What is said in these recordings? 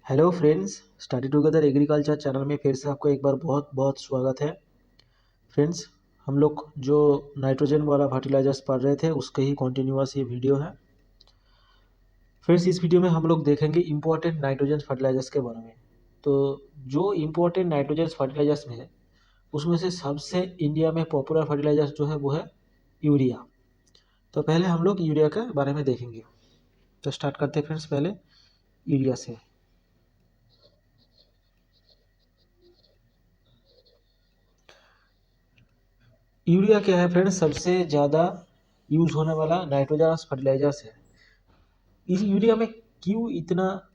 Hello friends, study together agriculture channel में फिर से आपको एक बार बहुत बहुत स्वागत है। फ्रेंड्स, हम लोग जो नाइट्रोजन वाला फर्टिलाइजर्स पढ़ रहे थे उसके ही कॉन्टिन्यूअस ये वीडियो है। फ्रेंड्स, इस वीडियो में हम लोग देखेंगे इम्पोर्टेंट नाइट्रोजन फर्टिलाइजर्स के बारे में। तो जो इम्पोर्टेंट नाइट्रोजन फर्टिलाइजर्स में है उसमें से सबसे इंडिया में पॉपुलर फर्टिलाइजर्स जो है वो है यूरिया। तो पहले हम लोग यूरिया के बारे में देखेंगे। तो स्टार्ट करते हैं फ्रेंड्स, पहले यूरिया से। यूरिया क्या है फ्रेंड्स? सबसे ज़्यादा यूज होने वाला नाइट्रोजनस फर्टिलाइजर्स है। इस यूरिया में क्यों इतना,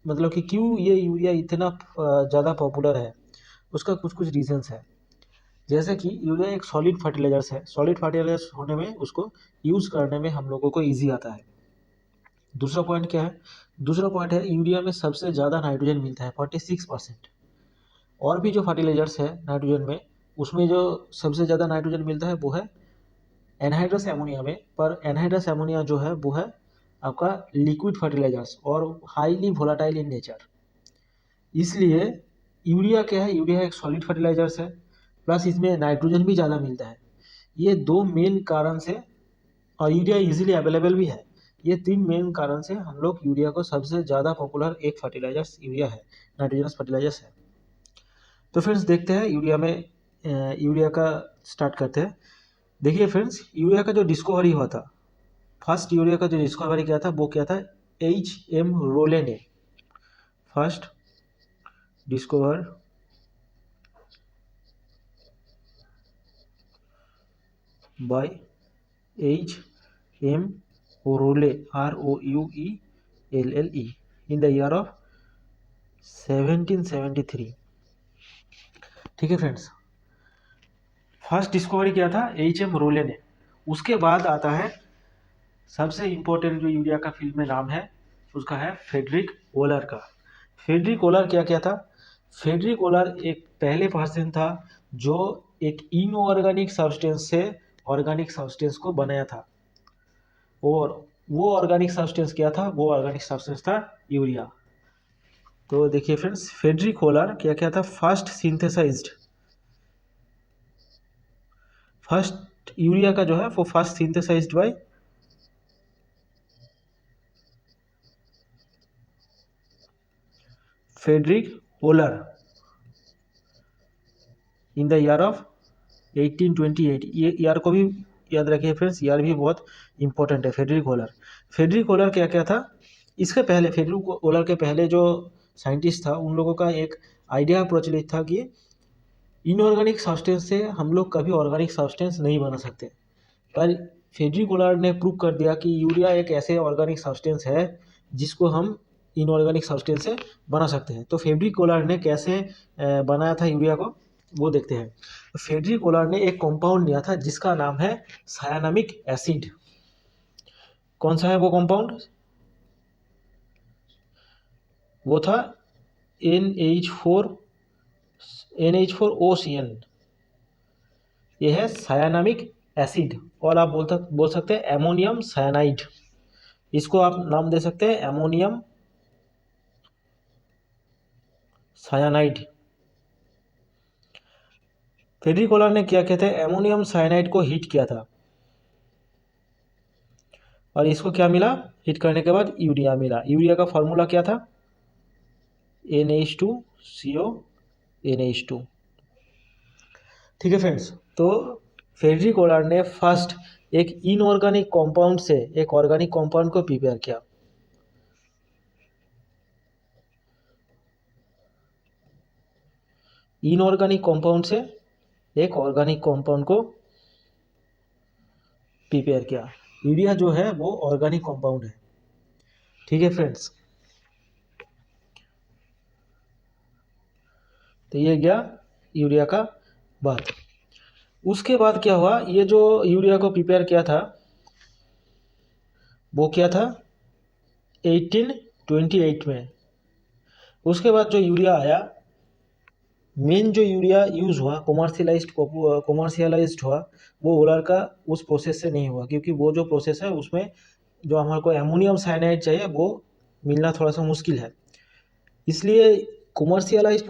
मतलब कि क्यों ये यूरिया इतना ज़्यादा पॉपुलर है, उसका कुछ कुछ रीजंस है। जैसे कि यूरिया एक सॉलिड फर्टिलाइजर्स है। सॉलिड फर्टिलाइजर्स होने में उसको यूज़ करने में हम लोगों को ईजी आता है। दूसरा पॉइंट क्या है? दूसरा पॉइंट है यूरिया में सबसे ज़्यादा नाइट्रोजन मिलता है 46%। और भी जो फर्टिलाइजर्स है नाइट्रोजन में, उसमें जो सबसे ज़्यादा नाइट्रोजन मिलता है वो है एनहाइड्रस एमोनिया में। पर एनहाइड्रस एमोनिया जो है वो है आपका लिक्विड फर्टिलाइजर्स और हाईली वोलाटाइल इन नेचर। इसलिए यूरिया क्या है? यूरिया एक सॉलिड फर्टिलाइजर्स है, प्लस इसमें नाइट्रोजन भी ज़्यादा मिलता है। ये दो मेन कारण से, और यूरिया इजीली अवेलेबल भी है। ये तीन मेन कारण से हम लोग यूरिया को सबसे ज़्यादा पॉपुलर एक फर्टिलाइजर्स यूरिया है, नाइट्रोजनस फर्टिलाइजर्स है। तो फ्रेंड्स देखते हैं यूरिया में, यूरिया का स्टार्ट करते हैं। देखिए फ्रेंड्स, यूरिया का जो डिस्कवरी हुआ था, फर्स्ट यूरिया का जो डिस्कवरी किया था वो क्या था? H.M. रोले ने first discover by H.M. Role ROUELLE in the year of 1773। ठीक है फ्रेंड्स, फर्स्ट डिस्कवरी किया था H.M. रोले ने। उसके बाद आता है सबसे इम्पोर्टेंट जो यूरिया का फील्ड में नाम है, उसका है फ्रेडरिक ओलर का। फ्रेडरिक ओलर क्या क्या था? फ्रेडरिक ओलर एक पहले पर्सन था जो एक इनऑर्गेनिक सब्सटेंस से ऑर्गेनिक सब्सटेंस को बनाया था। और वो ऑर्गेनिक सब्सटेंस क्या था? वो ऑर्गेनिक सब्सटेंस था यूरिया। तो देखिए फ्रेंड्स, फ्रेडरिक ओलर क्या क्या था? फर्स्ट यूरिया का जो है वो first synthesized by Friedrich Wohler in the year of 1828। ये ईयर को भी याद रखिए फ्रेंड्स, ईयर भी बहुत इंपॉर्टेंट है। फ्रेडरिक ओलर, फ्रेडरिक ओलर क्या क्या था? इसके पहले, फ्रेडरिक ओलर के पहले जो साइंटिस्ट था उन लोगों का एक आइडिया प्रचलित था कि इनऑर्गेनिक सब्सटेंस से हम लोग कभी ऑर्गेनिक सब्सटेंस नहीं बना सकते। पर फ्रेडरिक ओलर ने प्रूव कर दिया कि यूरिया एक ऐसे ऑर्गेनिक सब्सटेंस है जिसको हम इनऑर्गेनिक सब्सटेंस से बना सकते हैं। तो फ्रेडरिक ओलर ने कैसे बनाया था यूरिया को, वो देखते हैं। फ्रेडरिक ओलर ने एक कंपाउंड लिया था जिसका नाम है सायानामिक एसिड। कौन सा है वो कंपाउंड? वो था NH4OCN। ये है सायानामिक एसिड, और आप बोल सकते हैं एमोनियम साइनाइड। इसको आप नाम दे सकते हैं एमोनियम साइनाइड। फ्रेडरिक ओलर ने क्या किया था? एमोनियम साइनाइड को हीट किया था, और इसको क्या मिला? हीट करने के बाद यूरिया मिला। यूरिया का फॉर्मूला क्या था? NH2CO NH2। ठीक है फ्रेंड्स, तो फ्रेडरिक ओलर ने फर्स्ट एक इनऑर्गेनिक कंपाउंड से एक ऑर्गेनिक कंपाउंड को प्रिपेयर किया। इनऑर्गेनिक कंपाउंड से एक ऑर्गेनिक कंपाउंड को प्रिपेयर किया। यूरिया जो है वो ऑर्गेनिक कंपाउंड है। ठीक है फ्रेंड्स, तो ये गया यूरिया का बात। उसके बाद क्या हुआ? ये जो यूरिया को प्रिपेयर किया था वो क्या था? 1828 में। उसके बाद जो यूरिया आया, मेन जो यूरिया यूज़ हुआ, कॉमर्शियलाइज्ड हुआ, वो ओलर का उस प्रोसेस से नहीं हुआ, क्योंकि वो जो प्रोसेस है उसमें जो हमारे को एमोनियम साइनाइड चाहिए वो मिलना थोड़ा सा मुश्किल है। इसलिए कॉमर्शियलाइज्ड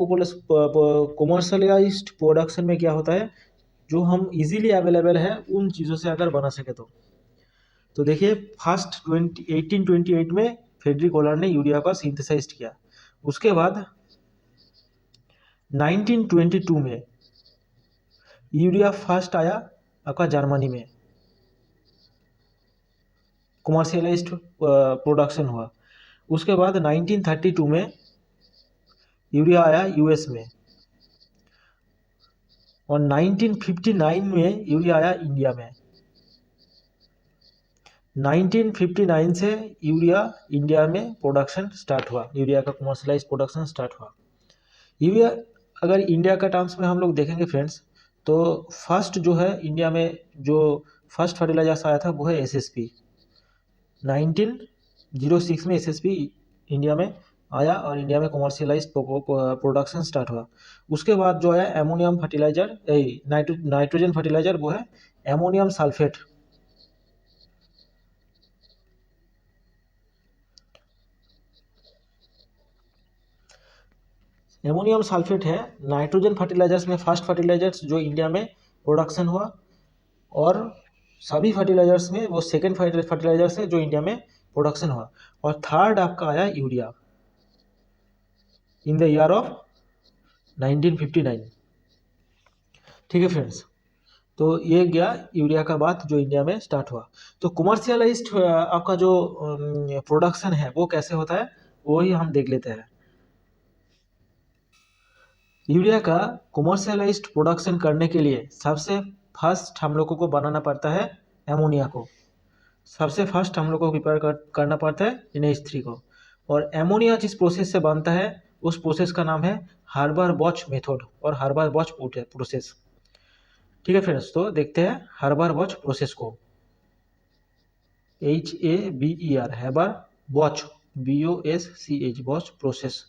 प्रोडक्शन में क्या होता है, जो हम इजीली अवेलेबल है उन चीज़ों से अगर बना सके तो देखिए फर्स्ट 1828 में फ्रेडरिक ओलर ने यूरिया का सिंथेसाइज किया। उसके बाद 1922 में यूरिया फर्स्ट आया आपका जर्मनी में, कॉमर्शियलाइज्ड प्रोडक्शन हुआ। उसके बाद 1932 में यूरिया आया यूएस में, और 1959 में यूरिया आया इंडिया में। 1959 से यूरिया इंडिया में प्रोडक्शन स्टार्ट हुआ, यूरिया का कमर्शलाइज प्रोडक्शन स्टार्ट हुआ। यूरिया अगर इंडिया का टर्म्स में हम लोग देखेंगे फ्रेंड्स, तो फर्स्ट जो है इंडिया में जो फर्स्ट फर्टिलाइजर्स आया था वो है एसएसपी। 1906 में एसएसपी इंडिया में आया और इंडिया में कमर्शियलाइज प्रोडक्शन स्टार्ट हुआ। उसके बाद जो है एमोनियम फर्टिलाइजर, नाइट्रोजन फर्टिलाइजर, वो है एमोनियम सल्फेट। एमोनियम सल्फेट है नाइट्रोजन फर्टिलाइजर्स में फर्स्ट फर्टिलाइजर्स जो इंडिया में प्रोडक्शन हुआ, और सभी फर्टिलाइजर्स में वो सेकेंड फर्टिलाइजर्स है जो इंडिया में प्रोडक्शन हुआ। और थर्ड आपका आया urea in the year of 1959। ठीक है फ्रेंड्स, तो ये गया यूरिया का बात जो इंडिया में स्टार्ट हुआ। तो कमर्शियलाइज्ड आपका जो प्रोडक्शन है वो कैसे होता है वो ही हम देख लेते हैं। यूरिया का कमर्शियलाइज्ड प्रोडक्शन करने के लिए सबसे फर्स्ट हम लोगों को बनाना पड़ता है एमोनिया को। सबसे फर्स्ट हम लोग को प्रिपेयर करना पड़ता है NH3 को। और एमोनिया जिस प्रोसेस से बनता है उस प्रोसेस का नाम है हार्बर-बॉच मेथड और हार्बर-बॉच प्रोसेस। ठीक है फ्रेंड्स, तो देखते हैं हार्बर-बॉच प्रोसेस को। HABER Haber Bosch BOSCH Bosch process.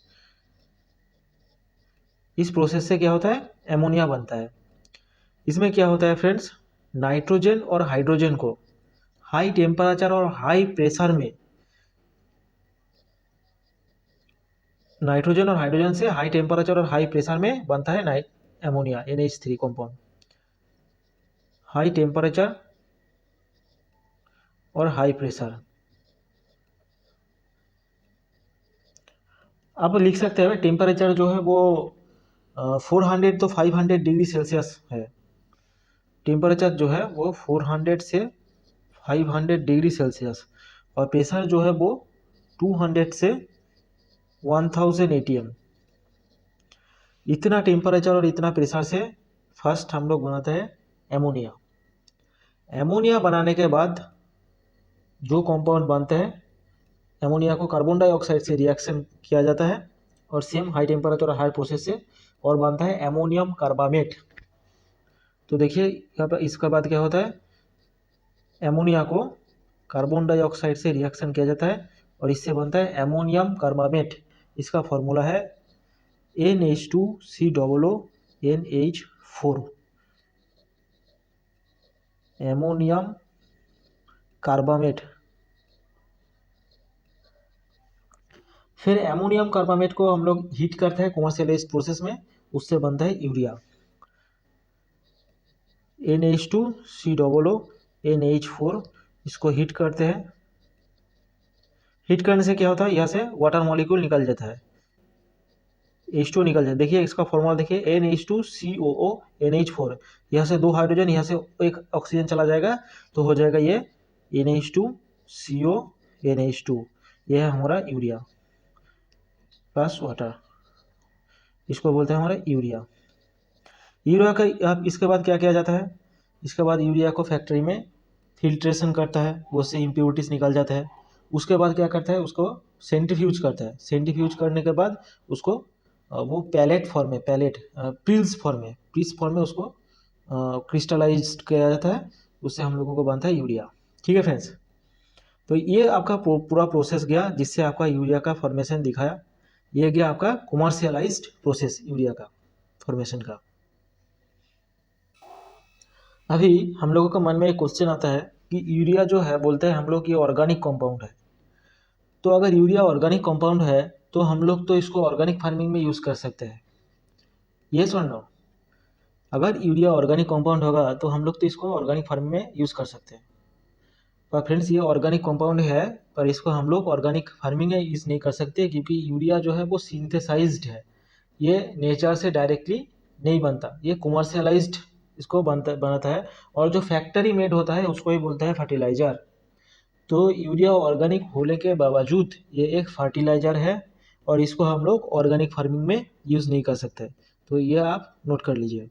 इस प्रोसेस से क्या होता है, एमोनिया बनता है। इसमें क्या होता है फ्रेंड्स, नाइट्रोजन और हाइड्रोजन को हाई टेम्परेचर और हाई प्रेशर में, नाइट्रोजन और हाइड्रोजन से हाई टेम्परेचर और हाई प्रेशर में बनता है ammonia NH3 compound. High temperature और हाई प्रेशर, आप लिख सकते हैं टेम्परेचर जो है वो 400 तो 500 डिग्री सेल्सियस है। टेम्परेचर जो है वो 400 से 500 डिग्री सेल्सियस, और प्रेशर जो है वो 200 से 1000 ATM। इतना टेम्परेचर और इतना प्रेशर से फर्स्ट हम लोग बनाते हैं एमोनिया। एमोनिया बनाने के बाद जो कंपाउंड बनते हैं, एमोनिया को कार्बन डाइऑक्साइड से रिएक्शन किया जाता है और सेम हाई टेम्परेचर और हाई प्रोसेस से, और बनता है एमोनियम कार्बामेट। तो देखिए यहाँ पर इसका बाद क्या होता है, एमोनिया को कार्बन डाइऑक्साइड से रिएक्शन किया जाता है और इससे बनता है एमोनियम कार्बामेट। इसका फॉर्मूला है NH2COONH4, एमोनियम कार्बामेट। फिर एमोनियम कार्बामेट को हम लोग हीट करते हैं कमर्शियलाइज्ड प्रोसेस में, उससे बनता है यूरिया NH2COONH4। इसको हीट करते हैं। हीट करने से क्या होता है, यहाँ से वाटर मॉलिक्यूल निकल जाता है, H2 निकल जाता है। देखिए इसका फॉर्मूला देखिए NH2COONH4। यहाँ से 2 हाइड्रोजन, यहाँ से 1 ऑक्सीजन चला जाएगा तो हो जाएगा ये NH2CONH2। ये है हमारा यूरिया प्लस वाटर, इसको बोलते हैं हमारा यूरिया। यूरिया का अब इसके बाद क्या किया जाता है, इसके बाद यूरिया को फैक्ट्री में फिल्ट्रेशन करता है, उससे इम्प्योरिटीज निकल जाता है। उसके बाद क्या करता है, उसको सेंट्रीफ्यूज करता है। सेंट्रीफ्यूज करने के बाद उसको वो पैलेट फॉर्म में, प्रिल्स फॉर्म में उसको क्रिस्टलाइज किया जाता है। उससे हम लोगों को बनता है यूरिया। ठीक है फ्रेंड्स, तो ये आपका पूरा प्रोसेस गया जिससे आपका यूरिया का फॉर्मेशन दिखाया। ये गया आपका कमर्शियलाइज्ड प्रोसेस यूरिया का फॉर्मेशन का। अभी हम लोगों के मन में एक क्वेश्चन आता है कि यूरिया जो है बोलते हैं हम लोग ये ऑर्गेनिक कंपाउंड है। तो अगर यूरिया ऑर्गेनिक कंपाउंड है तो हम लोग तो इसको ऑर्गेनिक फार्मिंग में यूज़ कर सकते हैं। ये सुन लो, अगर यूरिया ऑर्गेनिक कंपाउंड होगा तो हम लोग तो इसको ऑर्गेनिक फार्मिंग में यूज़ कर सकते हैं। पर फ्रेंड्स ये ऑर्गेनिक कंपाउंड है, पर इसको हम लोग ऑर्गेनिक फार्मिंग में यूज़ नहीं कर सकते, क्योंकि यूरिया जो है वो सिंथेसाइज्ड है। ये नेचर से डायरेक्टली नहीं बनता, ये कमर्शियलाइज्ड इसको बनाता है, और जो फैक्ट्री मेड होता है उसको ही बोलता है फर्टिलाइज़र। तो यूरिया ऑर्गेनिक होने के बावजूद ये एक फर्टिलाइज़र है, और इसको हम लोग ऑर्गेनिक फार्मिंग में यूज़ नहीं कर सकते। तो ये आप नोट कर लीजिए।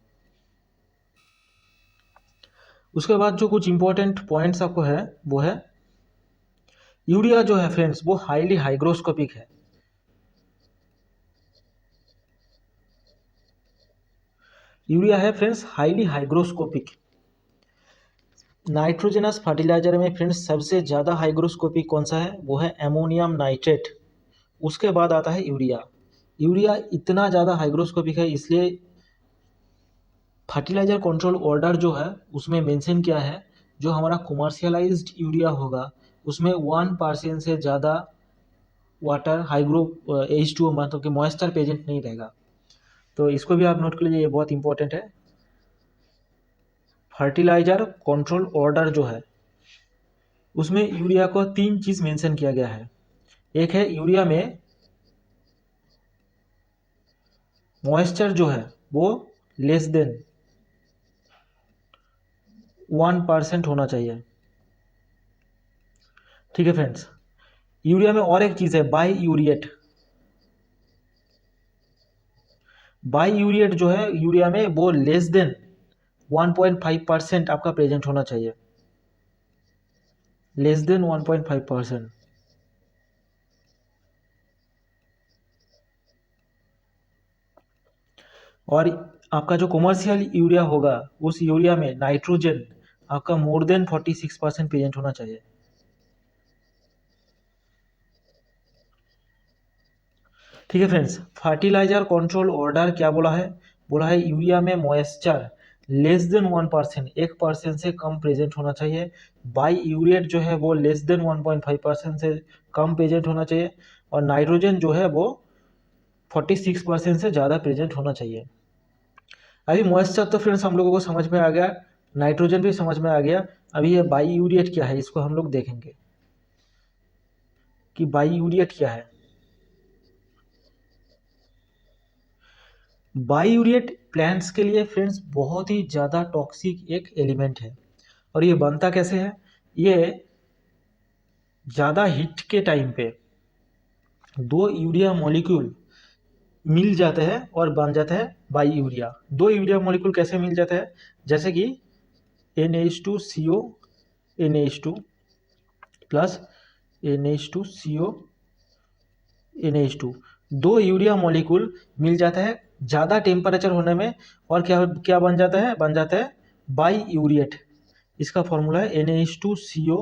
उसके बाद जो कुछ इंपॉर्टेंट पॉइंट्स आपको है वो है, यूरिया जो है फ्रेंड्स वो हाईली हाइग्रोस्कोपिक है। यूरिया है friends highly hygroscopic. Nitrogenous fertiliser में फ्रेंड्स सबसे ज़्यादा हाइग्रोस्कोपिक कौन सा है, वो है एमोनियम नाइट्रेट। उसके बाद आता है यूरिया। यूरिया इतना ज़्यादा हाइग्रोस्कोपिक है, इसलिए फर्टिलाइजर कंट्रोल ऑर्डर जो है उसमें मेंशन किया है, जो हमारा कमर्शियलाइज्ड यूरिया होगा उसमें 1% से ज़्यादा वाटर हाइग्रो H2O मतलब कि मॉइस्चर प्रेजेंट नहीं रहेगा। तो इसको भी आप नोट कर लीजिए, ये बहुत इंपॉर्टेंट है। फर्टिलाइजर कंट्रोल ऑर्डर जो है उसमें यूरिया को 3 चीज़ मेंशन किया गया है। एक है यूरिया में मॉइस्चर जो है वो लेस देन 1% होना चाहिए। ठीक है फ्रेंड्स। यूरिया में और एक चीज़ है बाई यूरिएट। बाई यूरिएट जो है यूरिया में वो लेस देन 1.5% आपका प्रेजेंट होना चाहिए, लेस देन 1.5%। और आपका जो कमर्शियल यूरिया होगा उस यूरिया में नाइट्रोजन आपका मोर देन 46% प्रेजेंट होना चाहिए। ठीक है फ्रेंड्स। फर्टिलाइजर कंट्रोल ऑर्डर क्या बोला है, बोला है यूरिया में मॉइस्चर लेस देन 1%, 1% से कम प्रेजेंट होना चाहिए। बाई यूरिएट जो है वो लेस देन 1.5% से कम प्रेजेंट होना चाहिए, और नाइट्रोजन जो है वो 46% से ज़्यादा प्रेजेंट होना चाहिए। अभी मॉइस्चर तो फ्रेंड्स हम लोगों को समझ में आ गया, नाइट्रोजन भी समझ में आ गया। अभी ये बाई यूरिएट क्या है इसको हम लोग देखेंगे कि बाई यूरिएट क्या है। बाईयूरिएट प्लांट्स के लिए फ्रेंड्स बहुत ही ज़्यादा टॉक्सिक एक एलिमेंट है। और ये बनता कैसे है, ये ज़्यादा हीट के टाइम पे दो यूरिया मॉलिक्यूल मिल जाते हैं और बन जाता है बाई यूरिया। दो यूरिया मॉलिक्यूल कैसे मिल जाता है, जैसे कि NH2CO NH2 plus NH2CO NH2, दो यूरिया मॉलिक्यूल मिल जाता है ज़्यादा टेम्परेचर होने में, और क्या क्या बन जाता है, बन जाता है बाई यूरिएट। इसका फॉर्मूला है NH2CO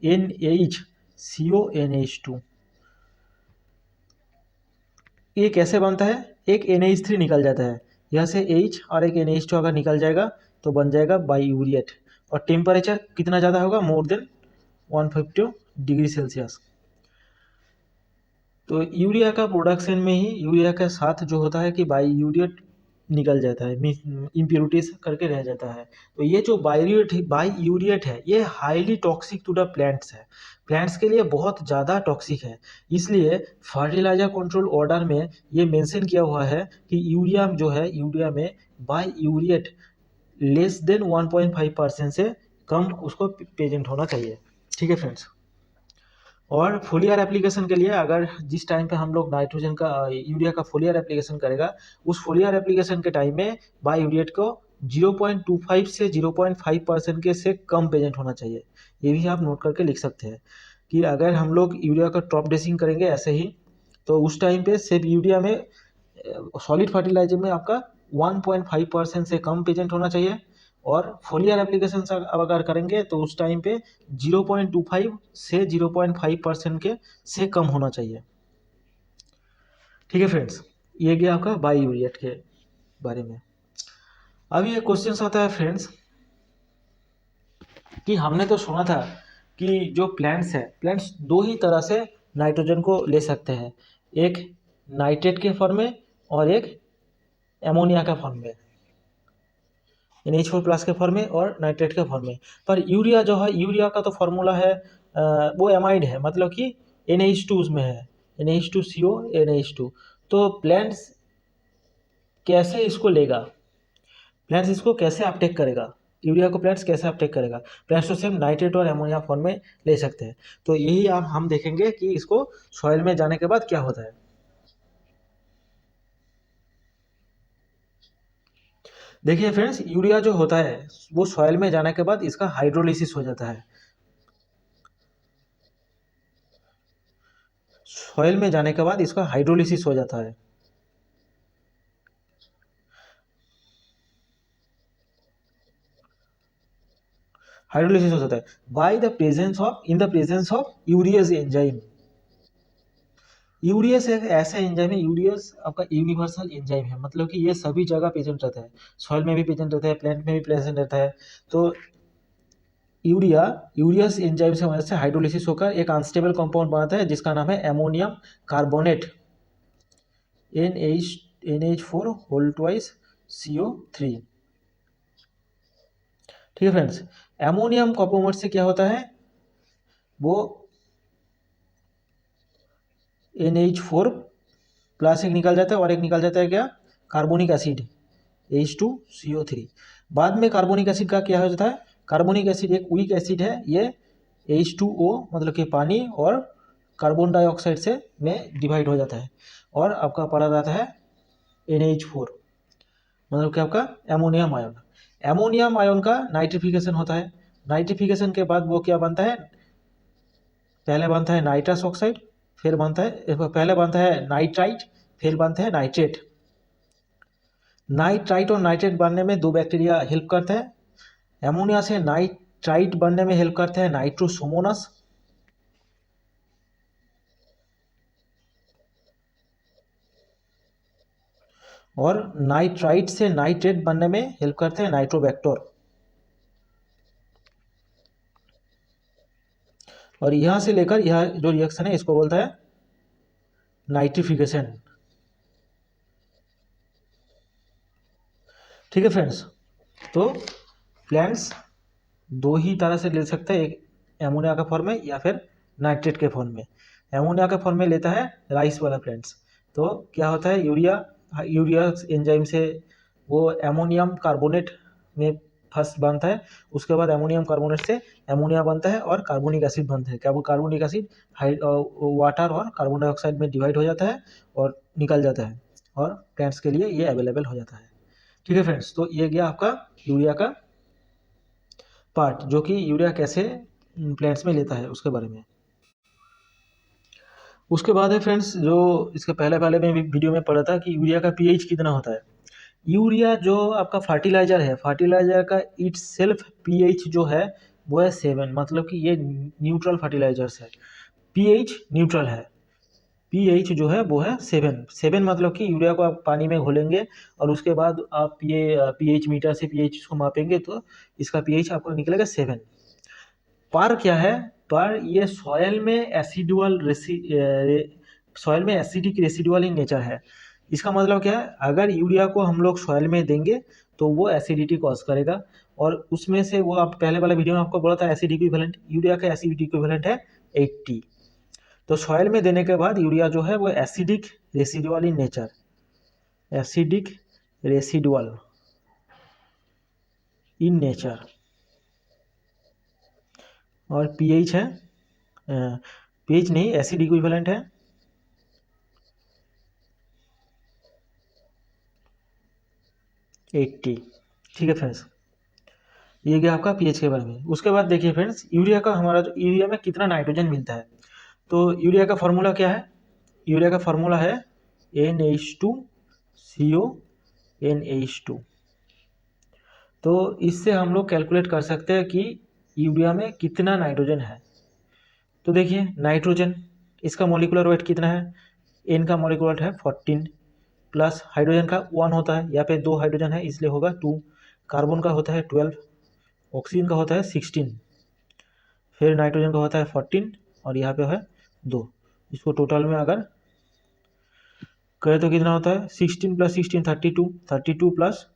NH CO ये कैसे बनता है, एक NH3 निकल जाता है यहाँ से H, और एक NH2 अगर निकल जाएगा तो बन जाएगा बाई यूरिएट। और टेम्परेचर कितना ज़्यादा होगा, मोर देन 150 डिग्री सेल्सियस। तो यूरिया का प्रोडक्शन में ही यूरिया के साथ जो होता है कि बाई यूरिएट निकल जाता है, इम्प्योरिटीज करके रह जाता है। तो ये जो बाई यूरिएट है ये highly toxic to the plants है, प्लांट्स के लिए बहुत ज़्यादा टॉक्सिक है। इसलिए फर्टिलाइजर कंट्रोल ऑर्डर में ये मेंशन किया हुआ है कि यूरिया जो है यूरिया में बाई यूरिएट लेस देन 1.5% से कम उसको प्रेजेंट होना चाहिए। ठीक है फ्रेंड्स। और फोलियर एप्लीकेशन के लिए अगर जिस टाइम पे हम लोग नाइट्रोजन का यूरिया का फोलियर एप्लीकेशन करेगा, उस फोलियर एप्लीकेशन के टाइम में बाई यूरिएट को 0.25 से 0.5% के से कम प्रेजेंट होना चाहिए। ये भी आप नोट करके लिख सकते हैं कि अगर हम लोग यूरिया का टॉप ड्रेसिंग करेंगे ऐसे ही, तो उस टाइम पे सिर्फ यूरिया में सॉलिड फर्टिलाइजर में आपका 1.5% से कम प्रेजेंट होना चाहिए, और फोलियर एप्लीकेशन अगर करेंगे तो उस टाइम पे 0.25 से 0.5% के से कम होना चाहिए। ठीक है फ्रेंड्स, ये गया आपका बाई यूरिएट के बारे में। अब ये क्वेश्चन आता है फ्रेंड्स कि हमने तो सुना था कि जो प्लांट्स है, प्लांट्स दो ही तरह से नाइट्रोजन को ले सकते हैं, एक नाइट्रेट के फॉर्म में और एक एमोनिया का फॉर्म में, NH4+ के फॉर्म में और नाइट्रेट के फॉर्म में। पर यूरिया जो है, यूरिया का तो फॉर्मूला है वो एमाइड है, मतलब कि NH2 उसमें है, NH2CO NH2। तो प्लांट्स कैसे इसको लेगा, प्लांट्स इसको कैसे अपटेक करेगा, यूरिया को प्लांट्स कैसे अपटेक करेगा? प्लांट्स तो सिर्फ नाइट्रेट और एमोनिया फॉर्म में ले सकते हैं। तो यही आप हम देखेंगे कि इसको सॉइल में जाने के बाद क्या होता है। देखिए फ्रेंड्स, यूरिया जो होता है वो सॉइल में जाने के बाद इसका हाइड्रोलिसिस हो जाता है। सॉइल में जाने के बाद इसका हाइड्रोलिसिस हो जाता है। हाइड्रोलिसिस हो जाता है by the presence of, in the presence of urease enzyme. Urease एक ऐसा एंजाइम है, यूरियस आपका यूनिवर्सल एंजाइम है, मतलब कि ये सभी जगह प्रेजेंट रहता है, सॉइल में भी प्रेजेंट रहता है, प्लांट में भी प्रेजेंट रहता है। तो यूरिया यूरियस एंजाइम से मदद से हाइड्रोलिसिस होकर एक अनस्टेबल कंपाउंड बनाता है जिसका नाम है एमोनियम कार्बोनेट, NH4 2CO3। ठीक है फ्रेंड्स, एमोनियम कार्बोनेट से क्या होता है, वो NH4+ एक निकल जाता है और एक निकल जाता है क्या, कार्बोनिक एसिड H2CO3। बाद में कार्बोनिक एसिड का क्या हो जाता है, कार्बोनिक एसिड एक वीक एसिड है, ये H2O मतलब कि पानी और कार्बन डाइऑक्साइड से में डिवाइड हो जाता है और आपका पड़ा रहता है NH4, मतलब कि आपका एमोनियम आयन। एमोनियम आयन का नाइट्रिफिकेशन होता है, नाइट्रिफिकेशन के बाद वो क्या बनता है, पहले बनता है नाइट्रस ऑक्साइड, फिर बनता है, पहले बनता है नाइट्राइट, फिर बनता है नाइट्रेट। नाइट्राइट और नाइट्रेट बनने में दो बैक्टीरिया हेल्प करते हैं। एमोनिया से नाइट्राइट बनने में हेल्प करते हैं नाइट्रोसोमोनस, और नाइट्राइट से नाइट्रेट बनने में हेल्प करते हैं नाइट्रोबैक्टर। और यहां से लेकर यह जो रिएक्शन है इसको बोलता है नाइट्रिफिकेशन। ठीक है फ्रेंड्स, तो प्लांट्स दो ही तरह से ले सकते हैं, एक एमोनिया का फॉर्म में या फिर नाइट्रेट के फॉर्म में। एमोनिया का फॉर्म में लेता है राइस वाला प्लांट्स, तो क्या होता है, यूरिया यूरिया एंजाइम से वो एमोनियम कार्बोनेट में फर्स्ट बनता है, उसके बाद एमोनियम कार्बोनेट से एमोनिया बनता है और कार्बोनिक एसिड बनता है। क्या वो कार्बोनिक एसिड वाटर और कार्बन डाइऑक्साइड में डिवाइड हो जाता है और निकल जाता है और प्लांट्स के लिए ये अवेलेबल हो जाता है। ठीक है फ्रेंड्स, तो ये गया आपका यूरिया का पार्ट, जो कि यूरिया कैसे प्लांट्स में लेता है उसके बारे में। उसके बाद है फ्रेंड्स, जो इसके पहले पहले में भी वीडियो में पढ़ा था कि यूरिया का पीएच कितना होता है। यूरिया जो आपका फर्टिलाइजर है, फर्टिलाइजर का इट्स सेल्फ पीएच जो है वो है 7, मतलब कि ये न्यूट्रल फर्टिलाइजर्स है, पीएच न्यूट्रल है, पीएच जो है वो है 7 मतलब कि यूरिया को आप पानी में घोलेंगे और उसके बाद आप ये पीएच मीटर से पीएच को मापेंगे तो इसका पीएच आपको निकलेगा 7। पर क्या है, पर ये सॉयल में एसिडिक रेसिडुअल इन नेचर है। इसका मतलब क्या है, अगर यूरिया को हम लोग सॉयल में देंगे तो वो एसिडिटी कॉज करेगा, और उसमें से वो आप पहले वाले वीडियो में आपको बोला था एसिड इक्विवेलेंट, यूरिया का एसिड इक्विवेलेंट है 80। तो सॉयल में देने के बाद यूरिया जो है वो acidic residual in nature, acidic residual in nature, और पीएच है, पीएच नहीं एसिड इक्विवेलेंट है 80। ठीक है फ्रेंड्स, ये गया आपका पीएच के बारे में। उसके बाद देखिए फ्रेंड्स, यूरिया का हमारा जो यूरिया में कितना नाइट्रोजन मिलता है, तो यूरिया का फार्मूला क्या है, यूरिया का फार्मूला है NH2CO NH2। तो इससे हम लोग कैलकुलेट कर सकते हैं कि यूरिया में कितना नाइट्रोजन है। तो देखिए नाइट्रोजन, इसका मॉलिक्यूलर वेट कितना है, एन का मॉलिक्यूलर वेट है 14, प्लस हाइड्रोजन का 1 होता है, यहाँ पे 2 हाइड्रोजन है इसलिए होगा 2, कार्बन का होता है 12, ऑक्सीजन का होता है 16, फिर नाइट्रोजन का होता है 14 और यहाँ पे है 2। इसको टोटल में अगर कहे तो कितना होता है 16 + 16 32, 32 +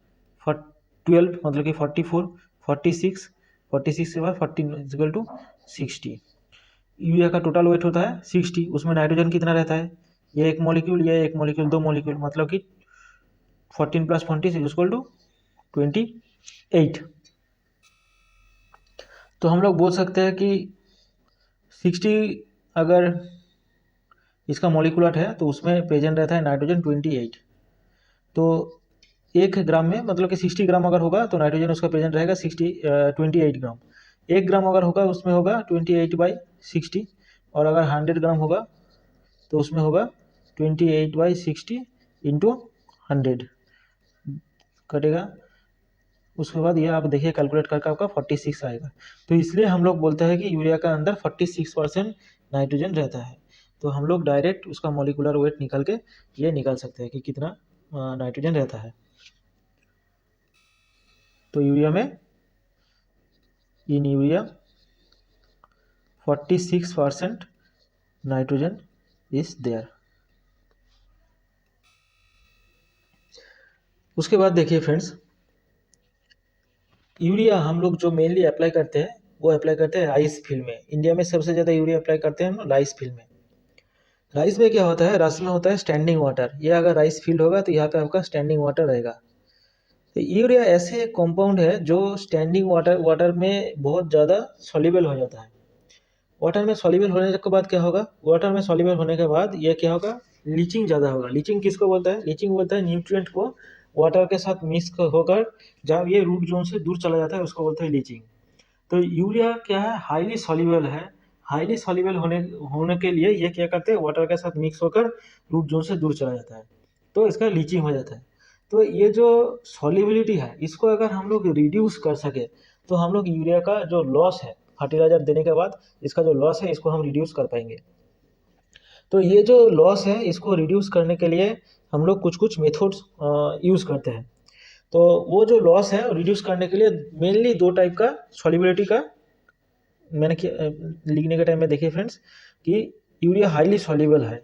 12 मतलब कि 44, 46, 46 के बाद 14 इक्वल टू 60। यूरिया का टोटल वेट होता है 60, उसमें नाइट्रोजन कितना रहता है, ये एक मॉलिक्यूल, ये एक मॉलिक्यूल, दो मॉलिक्यूल, मतलब कि 14 + 40 इक्वल टू 28। तो हम लोग बोल सकते हैं कि 60 अगर इसका मॉलिक्यूलर है तो उसमें प्रेजेंट रहता है नाइट्रोजन 28। तो 1 ग्राम में मतलब कि 60 ग्राम अगर होगा तो नाइट्रोजन उसका प्रेजेंट रहेगा 28 ग्राम। 1 ग्राम अगर होगा उसमें होगा 28/60, और अगर 100 ग्राम होगा तो उसमें होगा 28/60 इंटू 100 कटेगा। उसके बाद ये आप देखिए कैलकुलेट करके आपका 46 आएगा। तो इसलिए हम लोग बोलते हैं कि यूरिया का अंदर 46% नाइट्रोजन रहता है। तो हम लोग डायरेक्ट उसका मॉलिक्यूलर वेट निकाल के ये निकाल सकते हैं कि कितना नाइट्रोजन रहता है। तो यूरिया में in urea 46% nitrogen is there. उसके बाद देखिए फ्रेंड्स, यूरिया हम लोग जो मेनली अप्लाई करते हैं वो अप्लाई करते हैं राइस फील्ड में। इंडिया में सबसे ज़्यादा यूरिया अप्लाई करते हैं हम राइस फील्ड में। राइस में क्या होता है, रस में होता है स्टैंडिंग वाटर। ये अगर राइस फील्ड होगा तो यहाँ पे आपका स्टैंडिंग वाटर रहेगा। तो यूरिया ऐसे एक कंपाउंड है जो स्टैंडिंग वाटर में बहुत ज़्यादा सॉल्युबल हो जाता है। वाटर में सॉल्युबल होने के बाद क्या होगा, वाटर में सॉल्युबल होने के बाद ये क्या होगा, लीचिंग ज़्यादा होगा। लीचिंग किसको बोलता है, लीचिंग बोलता है न्यूट्रिएंट को वाटर के साथ मिक्स होकर जब ये रूट जोन से दूर चला जाता है उसको बोलते हैं लीचिंग। तो यूरिया क्या है, हाईली सॉल्युबल है। हाईली सॉल्युबल होने के लिए ये क्या करते हैं, वाटर के साथ मिक्स होकर रूट जोन से दूर चला जाता है, तो इसका लीचिंग हो जाता है। तो ये जो सॉल्युबिलिटी है इसको अगर हम लोग रिड्यूस कर सके तो हम लोग यूरिया का जो लॉस है फर्टिलाइजर देने के बाद, इसका जो लॉस है इसको हम रिड्यूस कर पाएंगे। तो ये जो लॉस है इसको रिड्यूस करने के लिए हम लोग कुछ कुछ मेथड्स यूज़ करते हैं। तो वो जो लॉस है रिड्यूस करने के लिए मेनली दो टाइप का सॉल्युबिलिटी का मैंने लिखने के टाइम में देखिए फ्रेंड्स कि यूरिया हाईली सॉल्युबल है।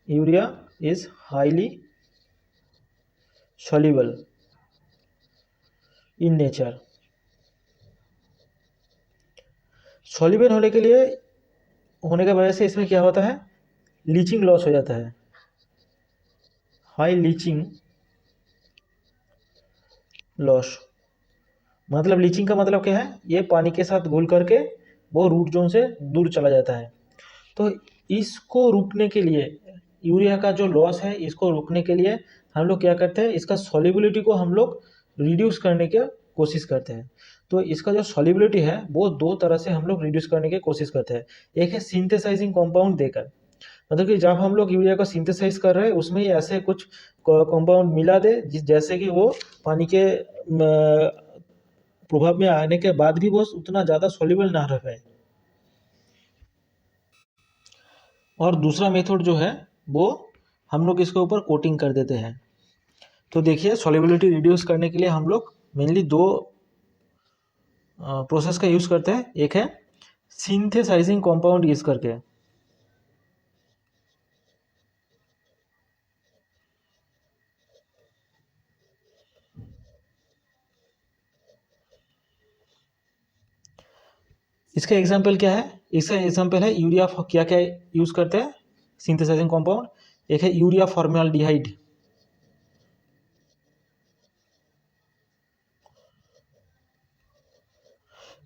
Urea is highly soluble in nature. Soluble होने के लिए होने की वजह से इसमें क्या होता है, लीचिंग लॉस हो जाता है। हाई लीचिंग लॉस मतलब लीचिंग का मतलब क्या है, ये पानी के साथ घुल करके वो रूट जोन से दूर चला जाता है। तो इसको रोकने के लिए यूरिया का जो लॉस है इसको रोकने के लिए हम लोग क्या करते हैं, इसका सॉल्युबिलिटी को हम लोग रिड्यूस करने की कोशिश करते हैं। तो इसका जो सॉल्युबिलिटी है वो दो तरह से हम लोग रिड्यूस करने की कोशिश करते हैं। एक है सिंथेसाइजिंग कंपाउंड देकर, मतलब कि जब हम लोग यूरिया को सिंथेसाइज कर रहे हैं उसमें ही ऐसे कुछ कंपाउंड मिला दे जैसे कि वो पानी के प्रभाव में आने के बाद भी वो उतना ज़्यादा सॉल्युबल ना रह पाए। और दूसरा मेथड जो है वो हम लोग इसके ऊपर कोटिंग कर देते हैं। तो देखिए सॉल्युबिलिटी रिड्यूस करने के लिए हम लोग मेनली दो प्रोसेस का यूज़ करते हैं। एक है सिंथेसाइजिंग कंपाउंड यूज़ करके। इसका एग्जाम्पल क्या है, इसका एग्जाम्पल है यूरिया। क्या क्या यूज़ करते हैं सिंथेसाइजिंग कंपाउंड, एक है यूरिया फॉर्मेल्डिहाइड।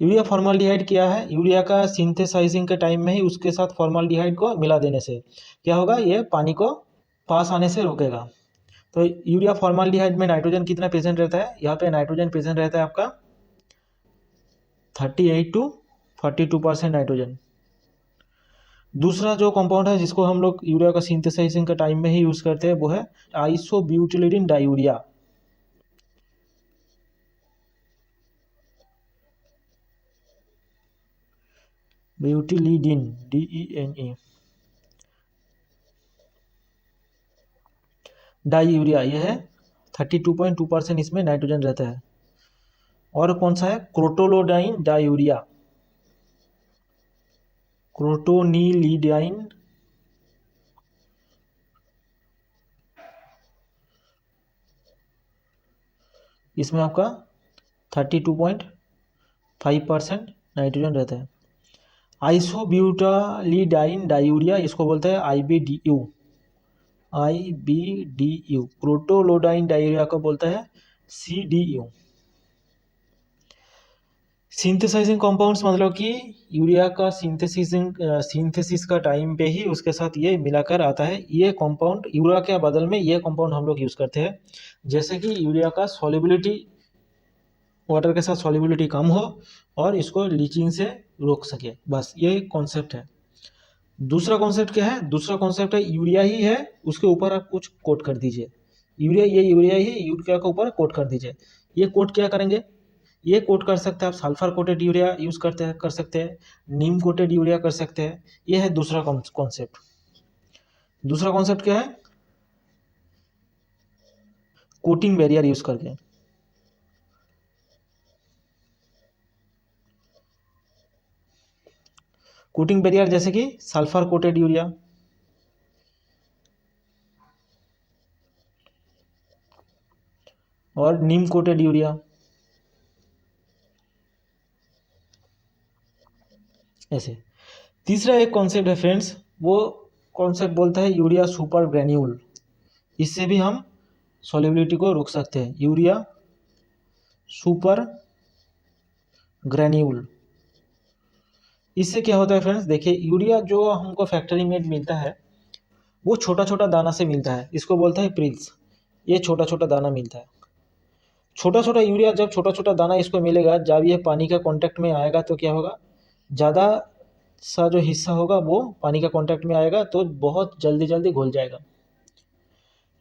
यूरिया फॉर्मल्डिहाइड क्या है, यूरिया का सिंथेसाइजिंग के टाइम में ही उसके साथ फॉर्मल्डिहाइड को मिला देने से क्या होगा, ये पानी को पास आने से रोकेगा। तो यूरिया फॉर्मल्डिहाइड में नाइट्रोजन कितना प्रेजेंट रहता है, यहाँ पे नाइट्रोजन प्रेजेंट रहता है आपका 38 to 42% नाइट्रोजन। दूसरा जो कंपाउंड है जिसको हम लोग यूरिया का सिंथेसाइजिंग के टाइम में ही यूज़ करते हैं वो है आइसोब्यूटिलिडीन डायूरिया। ब्यूटिलिडीन DENE डायूरिया, ये है 32.2% इसमें नाइट्रोजन रहता है। और कौन सा है, क्रोटोलोडाइन डायूरिया, क्रोटोनिलीडाइन इसमें आपका 32.5% नाइट्रोजन रहता है। आइसोब्यूटालीडाइन डायूरिया, इसको बोलते हैं IBDU। प्रोटोलोडाइन डायूरिया को बोलता है CDU। सिंथेसाइजिंग कंपाउंड्स मतलब कि यूरिया का सिंथेसिस का टाइम पे ही उसके साथ ये मिलाकर आता है। ये कंपाउंड यूरिया के बदल में ये कंपाउंड हम लोग यूज़ करते हैं, जैसे कि यूरिया का सॉल्युबिलिटी वाटर के साथ सॉल्युबिलिटी कम हो और इसको लीचिंग से रोक सके, बस ये कॉन्सेप्ट है। दूसरा कॉन्सेप्ट क्या है? दूसरा कॉन्सेप्ट है यूरिया ही है, उसके ऊपर आप कुछ कोट कर दीजिए। यूरिया ही यूरिया के ऊपर कोट कर दीजिए। ये कोट क्या करेंगे? ये कोट कर सकते हैं आप सल्फर कोटेड यूरिया यूज़ कर सकते हैं, नीम कोटेड यूरिया कर सकते हैं। ये है दूसरा कॉन्सेप्ट। दूसरा कॉन्सेप्ट क्या है? कोटिंग बैरियर यूज़ करके। कोटिंग बैरियर जैसे कि सल्फर कोटेड यूरिया, और नीम कोटेड यूरिया, ऐसे। तीसरा एक कॉन्सेप्ट है फ्रेंड्स, वो कॉन्सेप्ट बोलता है यूरिया सुपर ग्रेन्यूल। इससे भी हम सॉल्युबिलिटी को रोक सकते हैं। यूरिया सुपर ग्रेन्यूल, इससे क्या होता है फ्रेंड्स? देखिए, यूरिया जो हमको फैक्ट्री में मिलता है वो छोटा छोटा दाना से मिलता है, इसको बोलता है प्रिल्स। ये छोटा छोटा दाना मिलता है। छोटा छोटा यूरिया, जब छोटा छोटा दाना इसको मिलेगा, जब ये पानी का कांटेक्ट में आएगा तो क्या होगा? ज़्यादा सा जो हिस्सा होगा वो पानी का कांटेक्ट में आएगा तो बहुत जल्दी जल्दी घुल जाएगा।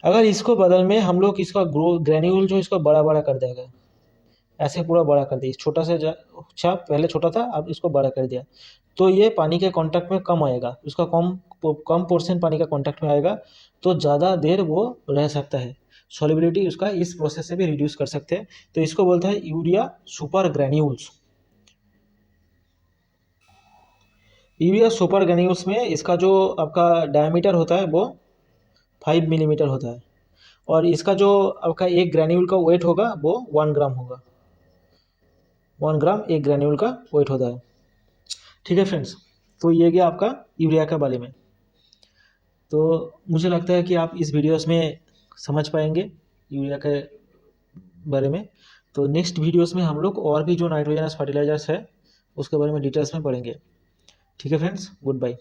अगर इसको बदल में हम लोग इसका ग्रेन्यूल जो इसको बड़ा बड़ा कर देगा, ऐसे पूरा बड़ा कर दिया, छोटा से अच्छा पहले छोटा था, अब इसको बड़ा कर दिया, तो ये पानी के कांटेक्ट में कम आएगा, उसका कम पोर्शन पानी का कांटेक्ट में आएगा, तो ज़्यादा देर वो रह सकता है। सॉल्युबिलिटी उसका इस प्रोसेस से भी रिड्यूस कर सकते हैं। तो इसको बोलते हैं urea super granules. Urea super granules में इसका जो आपका डायमीटर होता है वो 5 मिलीमीटर होता है, और इसका जो आपका एक ग्रेन्यूल का वेट होगा वो 1 ग्राम होगा। 1 ग्राम एक ग्रेन्यूल का वेट होता है। ठीक है फ्रेंड्स, तो ये गया आपका यूरिया के बारे में। तो मुझे लगता है कि आप इस वीडियोस में समझ पाएंगे यूरिया के बारे में। तो नेक्स्ट वीडियोस में हम लोग और भी जो नाइट्रोजनस फर्टिलाइजर्स है उसके बारे में डिटेल्स में पढ़ेंगे। ठीक है फ्रेंड्स, गुड बाय।